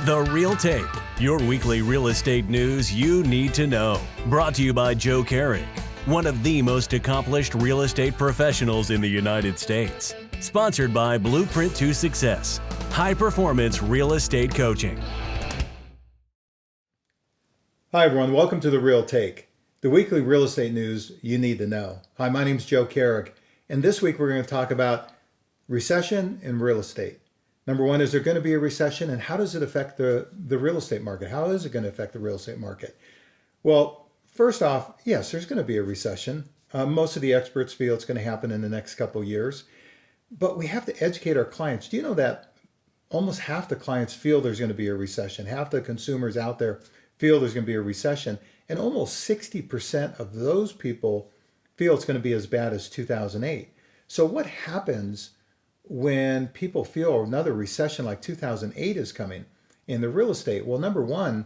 The Real Take, your weekly real estate news you need to know. Brought to you by Joe Kehrig, one of the most accomplished real estate professionals in the United States. Sponsored by Blueprint to Success, high performance real estate coaching. Hi everyone, welcome to The Real Take, the weekly real estate news you need to know. Hi, my name's Joe Kehrig, and this week we're going to talk about recession in real estate. Number one, is there going to be a recession, and how does it affect the real estate market? How is it going to affect the real estate market? Well, first off, yes, there's going to be a recession. Most of the experts feel it's going to happen in the next couple of years, but we have to educate our clients. Do you know that almost half the clients feel there's going to be a recession? Half the consumers out there feel there's going to be a recession, and almost 60% of those people feel it's going to be as bad as 2008. So what happens when people feel another recession like 2008 is coming in the real estate? Well, number one,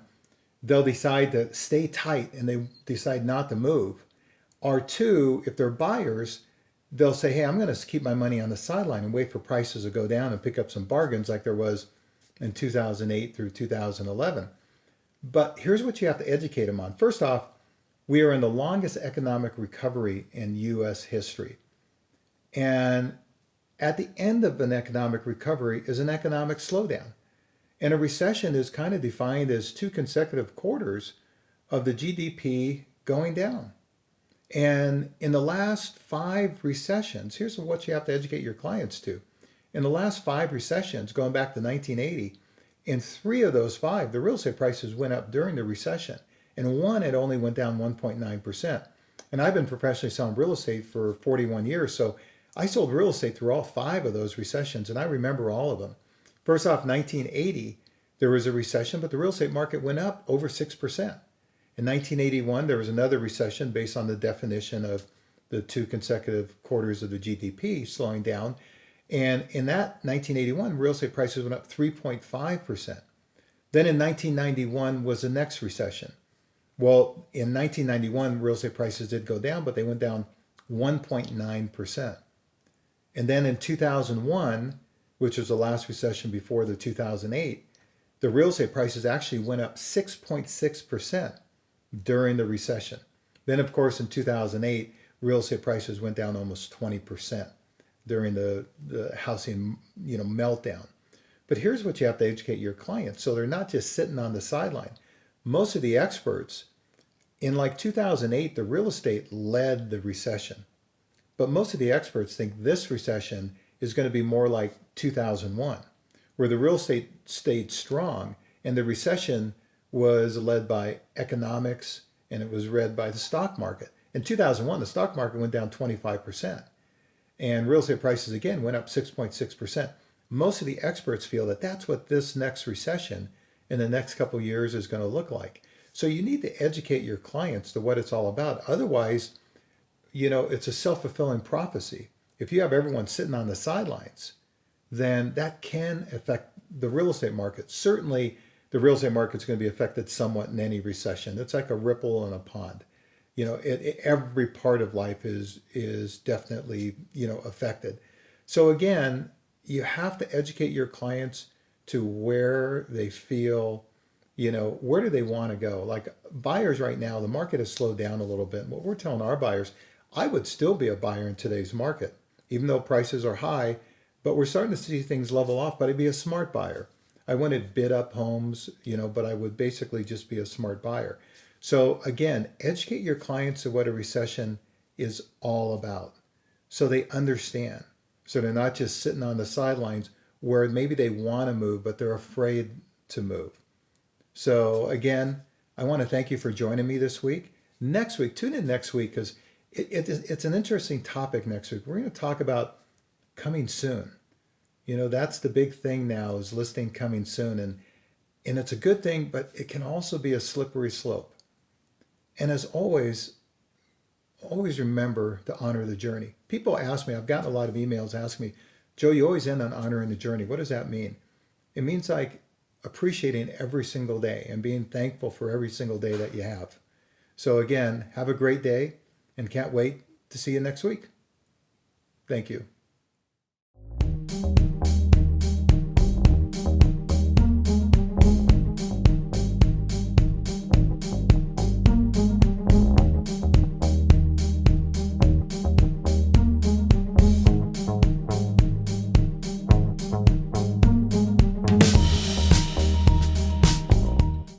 they'll decide to stay tight and they decide not to move. Or two, if they're buyers, they'll say, hey, I'm going to keep my money on the sideline and wait for prices to go down and pick up some bargains like there was in 2008 through 2011. But here's what you have to educate them on. First off, we are in the longest economic recovery in U.S. history. And at the end of an economic recovery is an economic slowdown. And a recession is kind of defined as 2 consecutive quarters of the GDP going down. And in the last 5 recessions, here's what you have to educate your clients to. In the last 5 recessions, going back to 1980, in 3 of those 5, the real estate prices went up during the recession. And one, it only went down 1.9%. And I've been professionally selling real estate for 41 years, so I sold real estate through all 5 of those recessions, and I remember all of them. First off, 1980, there was a recession, but the real estate market went up over 6%. In 1981, there was another recession based on the definition of the 2 consecutive quarters of the GDP slowing down. And in that 1981, real estate prices went up 3.5%. Then in 1991 was the next recession. Well, in 1991, real estate prices did go down, but they went down 1.9%. And then in 2001, which was the last recession before the 2008, the real estate prices actually went up 6.6% during the recession. Then, of course, in 2008, real estate prices went down almost 20% during the housing meltdown. But here's what you have to educate your clients so they're not just sitting on the sideline. Most of the experts, in like 2008, the real estate led the recession. But most of the experts think this recession is going to be more like 2001, where the real estate stayed strong and the recession was led by economics and it was led by the stock market. In 2001, the stock market went down 25% and real estate prices again went up 6.6%. Most of the experts feel that that's what this next recession in the next couple of years is going to look like. So you need to educate your clients to what it's all about. Otherwise, it's a self-fulfilling prophecy. If you have everyone sitting on the sidelines, then that can affect the real estate market. Certainly, the real estate market's going to be affected somewhat in any recession. It's like a ripple in a pond. Every part of life is definitely, affected. So again, you have to educate your clients to where they feel, where do they want to go? Like buyers right now, the market has slowed down a little bit. And what we're telling our buyers, I would still be a buyer in today's market, even though prices are high, but we're starting to see things level off, but I'd be a smart buyer. I wouldn't bid up homes, but I would basically just be a smart buyer. So again, educate your clients to what a recession is all about so they understand. So they're not just sitting on the sidelines where maybe they want to move, but they're afraid to move. So again, I want to thank you for joining me this week. Next week, tune in next week because it's an interesting topic next week. We're going to talk about coming soon. That's the big thing now is listing coming soon. And it's a good thing, but it can also be a slippery slope. And as always remember to honor the journey. People ask me, I've gotten a lot of emails asking me, Joe, you always end on honoring the journey. What does that mean? It means like appreciating every single day and being thankful for every single day that you have. So again, have a great day and can't wait to see you next week. Thank you.